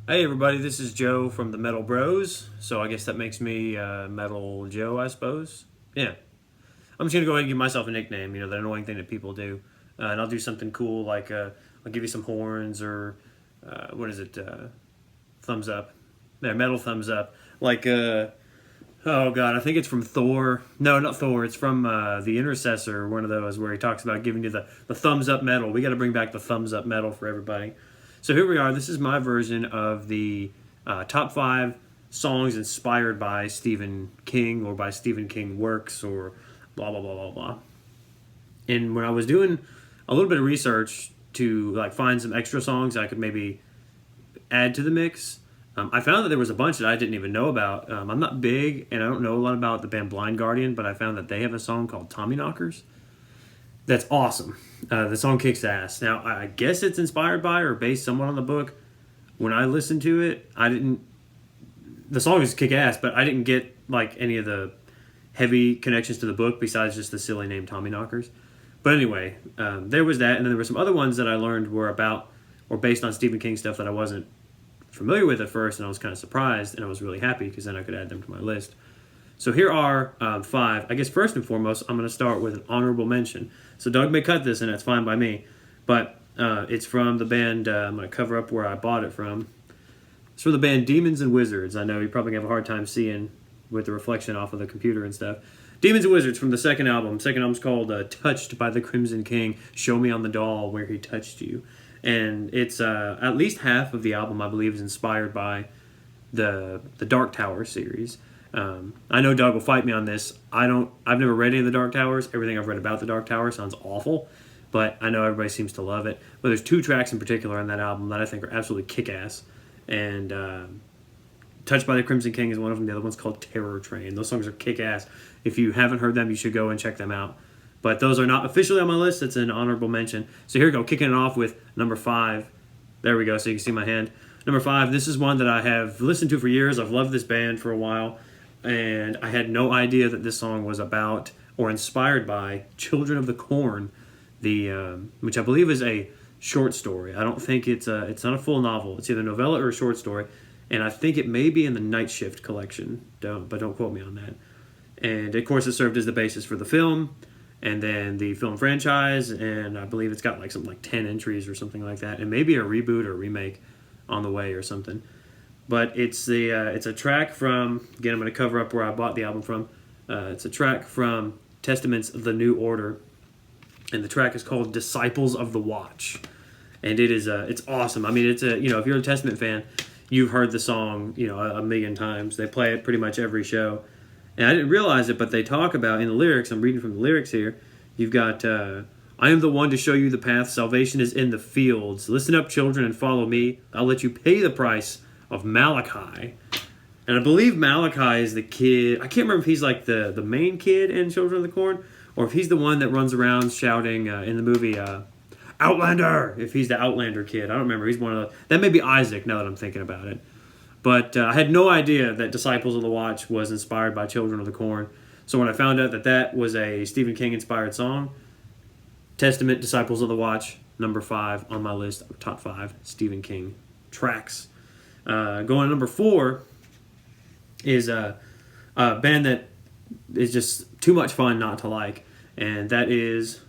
Hey everybody, this is Joe from the Metal Bros. So I guess that makes me Metal Joe, I suppose. Yeah, I'm just gonna go ahead and give myself a nickname. You know, the annoying thing that people do, and I'll do something cool like I'll give you some horns or what is it? Thumbs up. There, metal thumbs up. Like oh god, I think it's from Thor. No, not Thor. It's from the Intercessor. One of those where he talks about giving you the thumbs up metal. We got to bring back the thumbs up metal for everybody. So here we are. This is my version of the top 5 songs inspired by Stephen King or by Stephen King works or blah blah blah blah blah. And when I was doing a little bit of research to like find some extra songs I could maybe add to the mix, I found that there was a bunch that I didn't even know about. I'm not big and I don't know a lot about the band Blind Guardian, but I found that they have a song called Tommy Knockers. That's awesome. The song kicks ass. Now, I guess it's inspired by or based somewhat on the book. When I listened to it, I didn't. The song is kick ass, but I didn't get like any of the heavy connections to the book besides just the silly name Tommy Knockers. But anyway, there was that, and then there were some other ones that I learned were about or based on Stephen King stuff that I wasn't familiar with at first, and I was kind of surprised, and I was really happy because then I could add them to my list. So here are 5. I guess first and foremost, I'm going to start with an honorable mention. So Doug may cut this, and that's fine by me. But it's from the band, I'm going to cover up where I bought it from. It's from the band Demons and Wizards. I know you're probably going to have a hard time seeing with the reflection off of the computer and stuff. Demons and Wizards from the second album. Second album's called Touched by the Crimson King. Show Me on the Doll Where He Touched You. And it's at least half of the album, I believe, is inspired by the Dark Tower series. I know Doug will fight me on this. I've never read any of the Dark Towers. Everything I've read about the Dark Tower sounds awful, but I know everybody seems to love it. But there's 2 tracks in particular on that album that I think are absolutely kick-ass. And Touched by the Crimson King is one of them. The other one's called Terror Train. Those songs are kick-ass. If you haven't heard them, you should go and check them out. But those are not officially on my list. It's an honorable mention. So here we go, kicking it off with number 5. There we go, so you can see my hand. Number 5, this is one that I have listened to for years. I've loved this band for a while. And I had no idea that this song was about or inspired by Children of the Corn, which I believe is a short story. I don't think it's not a full novel. It's either a novella or a short story, and I think it may be in the Night Shift collection. Don't quote me on that. And of course, it served as the basis for the film, and then the film franchise, and I believe it's got like something like 10 entries or something like that, and maybe a reboot or remake on the way or something. But it's a track from, again, I'm going to cover up where I bought the album from. It's a track from Testament's The New Order, and the track is called Disciples of the Watch. And it's awesome. I mean, if you're a Testament fan, you've heard the song, a million times. They play it pretty much every show. And I didn't realize it, but they talk about, in the lyrics, I'm reading from the lyrics here, you've got, I am the one to show you the path. Salvation is in the fields. Listen up, children, and follow me. I'll let you pay the price of Malachi. And I believe Malachi is the kid. I can't remember if he's like the main kid in Children of the Corn, or if he's the one that runs around shouting in the movie Outlander, if he's the Outlander kid. I don't remember. He's one of the... That may be Isaac, now that I'm thinking about it. But I had no idea that Disciples of the Watch was inspired by Children of the Corn. So when I found out that was a Stephen King-inspired song, Testament, Disciples of the Watch, number 5 on my list of top 5 Stephen King tracks. Going to number 4 is a band that is just too much fun not to like, and that is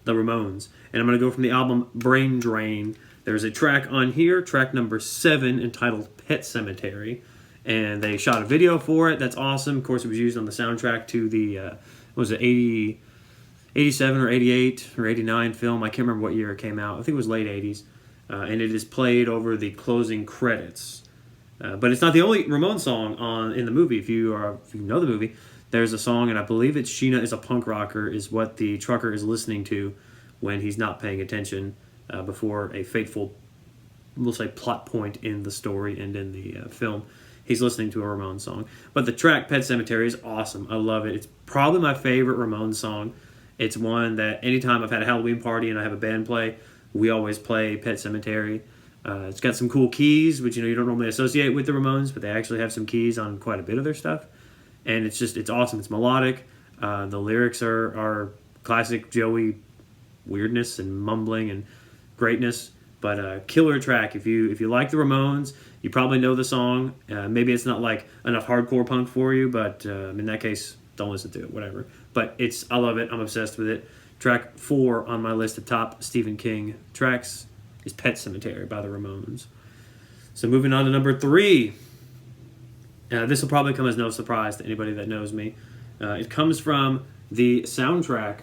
the Ramones. And I'm going to go from the album Brain Drain. There's a track on here, track number 7, entitled Pet Cemetery, and they shot a video for it. That's awesome. Of course, it was used on the soundtrack to the 87 or 88 or 89 film. I can't remember what year it came out. I think it was late 80s. And it is played over the closing credits. But it's not the only Ramones song in the movie. If you know the movie, there's a song, and I believe it's Sheena is a Punk Rocker, is what the trucker is listening to when he's not paying attention before a fateful, we'll say, plot point in the story and in the film. He's listening to a Ramones song. But the track Pet Cemetery is awesome. I love it. It's probably my favorite Ramones song. It's one that anytime I've had a Halloween party and I have a band play, we always play Pet Cemetery. It's got some cool keys, which you don't normally associate with the Ramones, but they actually have some keys on quite a bit of their stuff. And it's awesome. It's melodic. The lyrics are classic Joey weirdness and mumbling and greatness. But killer track. If you like the Ramones, you probably know the song. Maybe it's not like enough hardcore punk for you, but in that case, don't listen to it. Whatever. But I love it. I'm obsessed with it. Track 4 on my list of top Stephen King tracks is Pet Sematary by the Ramones. So moving on to number 3. This will probably come as no surprise to anybody that knows me. It comes from the soundtrack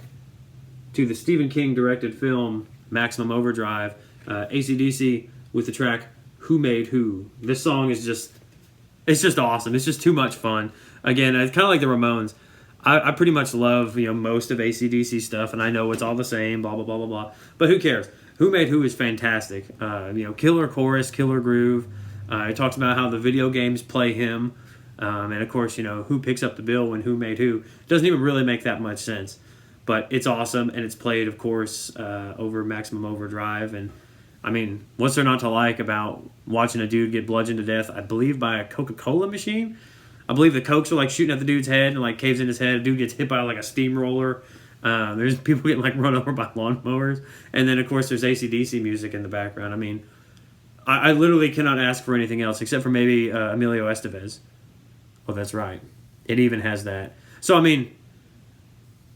to the Stephen King directed film Maximum Overdrive, AC/DC, with the track Who Made Who. This song is it's just awesome. It's just too much fun. Again, it's kind of like the Ramones. I pretty much love most of AC/DC stuff, and I know it's all the same, blah, blah, blah, blah, blah. But who cares? Who Made Who is fantastic. Killer chorus, killer groove. It talks about how the video games play him. And of course, who picks up the bill when Who Made Who doesn't even really make that much sense. But it's awesome, and it's played, of course, over Maximum Overdrive. And, I mean, what's there not to like about watching a dude get bludgeoned to death, I believe, by a Coca-Cola machine? I believe the Cokes are, like, shooting at the dude's head and, like, caves in his head. A dude gets hit by, like, a steamroller. There's people getting, like, run over by lawnmowers. And then, of course, there's AC/DC music in the background. I mean, I literally cannot ask for anything else except for maybe Emilio Estevez. Oh, that's right. It even has that. So, I mean,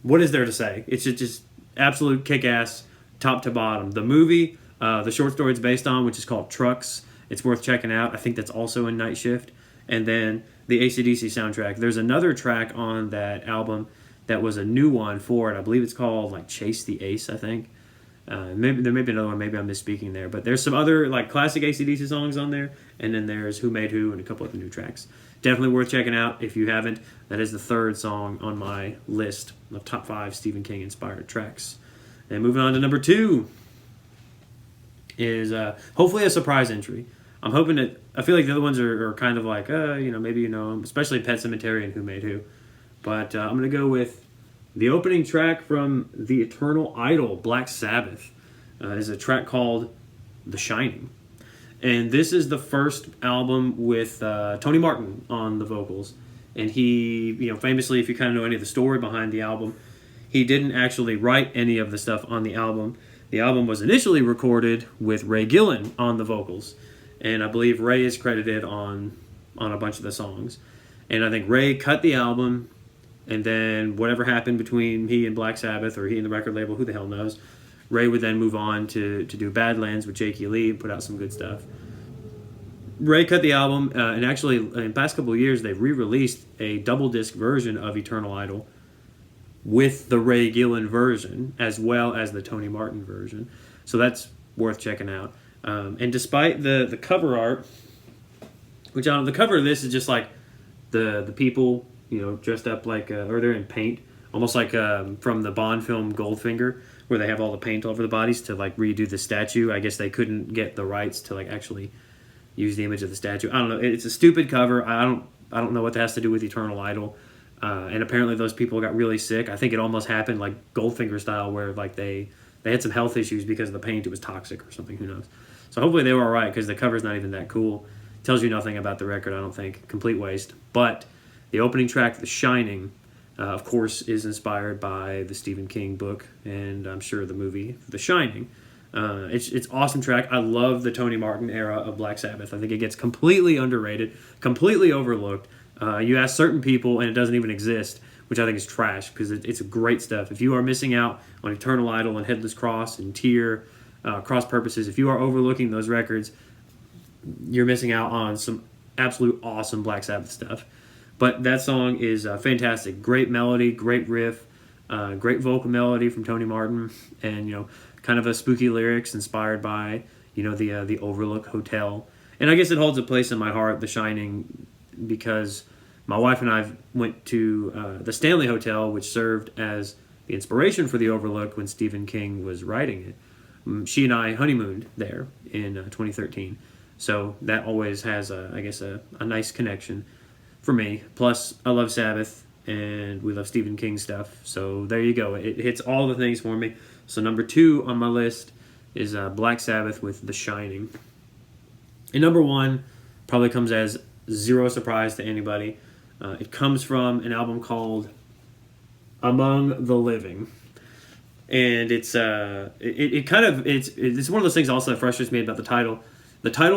what is there to say? It's just absolute kick-ass, top to bottom. The movie, the short story it's based on, which is called Trucks, it's worth checking out. I think that's also in Night Shift. And then the AC/DC soundtrack. There's another track on that album that was a new one for it. I believe it's called, like, Chase the Ace, I think. Maybe there may be another one. Maybe I'm misspeaking there. But there's some other, like, classic AC/DC songs on there. And then there's Who Made Who and a couple other new tracks. Definitely worth checking out if you haven't. That is the 3rd song on my list of top 5 Stephen King inspired tracks. And moving on to number 2 is hopefully a surprise entry. I'm hoping that I feel like the other ones are kind of like maybe especially Pet Sematary and Who Made Who. But I'm gonna go with the opening track from the Eternal Idol, Black Sabbath. Is a track called The Shining. And this is the first album with Tony Martin on the vocals. And he, famously, if you kind of know any of the story behind the album, he didn't actually write any of the stuff on the album. The album was initially recorded with Ray Gillen on the vocals. And I believe Ray is credited on a bunch of the songs. And I think Ray cut the album, and then whatever happened between he and Black Sabbath, or he and the record label, who the hell knows, Ray would then move on to do Badlands with Jakey Lee, put out some good stuff. Ray cut the album, and actually, in the past couple of years, they re-released a double-disc version of Eternal Idol with the Ray Gillen version, as well as the Tony Martin version. So that's worth checking out. And despite the cover art, which the cover of this is just like the people, dressed up like, or they're in paint, almost like from the Bond film Goldfinger, where they have all the paint all over the bodies to like redo the statue. I guess they couldn't get the rights to like actually use the image of the statue. I don't know. It's a stupid cover. I don't know what that has to do with Eternal Idol. And apparently those people got really sick. I think it almost happened like Goldfinger style, where like they had some health issues because of the paint. It was toxic or something. Who knows? So hopefully they were all right, because the cover's not even that cool. Tells you nothing about the record, I don't think. Complete waste. But the opening track, The Shining, of course, is inspired by the Stephen King book, and I'm sure the movie The Shining. It's awesome track. I love the Tony Martin era of Black Sabbath. I think it gets completely underrated, completely overlooked. You ask certain people, and it doesn't even exist, which I think is trash, because it's great stuff. If you are missing out on Eternal Idol and Headless Cross and Tear, Cross Purposes, if you are overlooking those records, you're missing out on some absolute awesome Black Sabbath stuff. But that song is fantastic. Great melody, great riff, great vocal melody from Tony Martin, and kind of a spooky lyrics inspired by the Overlook Hotel. And I guess it holds a place in my heart, The Shining, because my wife and I went to the Stanley Hotel, which served as the inspiration for the Overlook when Stephen King was writing it. She and I honeymooned there in 2013. So that always has, a nice connection for me. Plus, I love Sabbath, and we love Stephen King stuff. So there you go. It hits all the things for me. So number 2 on my list is Black Sabbath with The Shining. And number 1 probably comes as zero surprise to anybody. It comes from an album called Among the Living. and it kind of it's one of those things also that frustrates me about the title,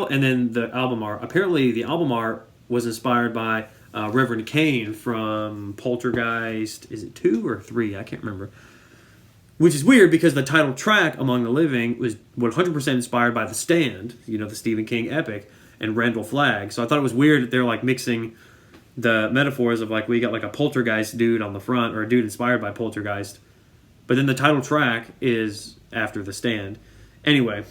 and then the album art. Apparently, the album art was inspired by Reverend Kane from Poltergeist. Is it 2 or 3? I can't remember. Which is weird because the title track, Among the Living, was 100% inspired by The Stand, the Stephen King epic, and Randall Flagg. So I thought it was weird that they're like mixing the metaphors of like we got like a poltergeist dude on the front, or a dude inspired by Poltergeist, but then the title track is after The Stand. Anyway,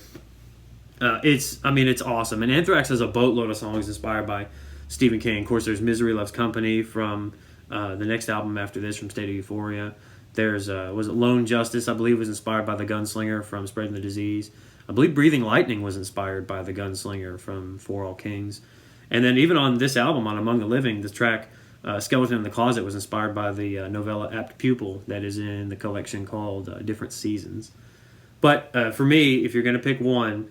it's awesome. And Anthrax has a boatload of songs inspired by Stephen King. Of course, there's Misery Loves Company from the next album after this, from State of Euphoria. There's was it Lone Justice, I believe, was inspired by the Gunslinger from Spreading the Disease. I believe Breathing Lightning was inspired by the Gunslinger from For All Kings. And then even on this album, on Among the Living, the track Skeleton in the Closet was inspired by the novella Apt Pupil that is in the collection called Different Seasons. But for me, if you're going to pick one,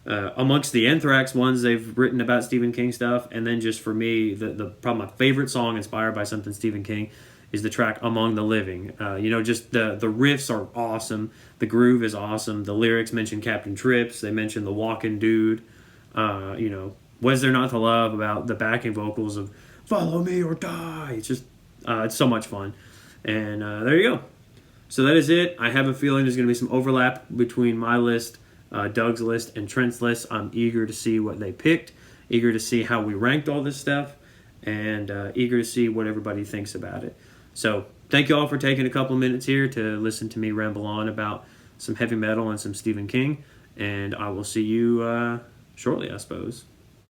amongst the Anthrax ones they've written about Stephen King stuff, and then just for me, probably my favorite song inspired by something Stephen King is the track Among the Living. Just the riffs are awesome. The groove is awesome. The lyrics mention Captain Trips. They mention the walking dude. What is there not to love about the backing vocals of Follow Me or Die? It's just, it's so much fun. And there you go. So that is it. I have a feeling there's going to be some overlap between my list, Doug's list, and Trent's list. I'm eager to see what they picked, eager to see how we ranked all this stuff, and eager to see what everybody thinks about it. So thank you all for taking a couple of minutes here to listen to me ramble on about some heavy metal and some Stephen King. And I will see you shortly, I suppose.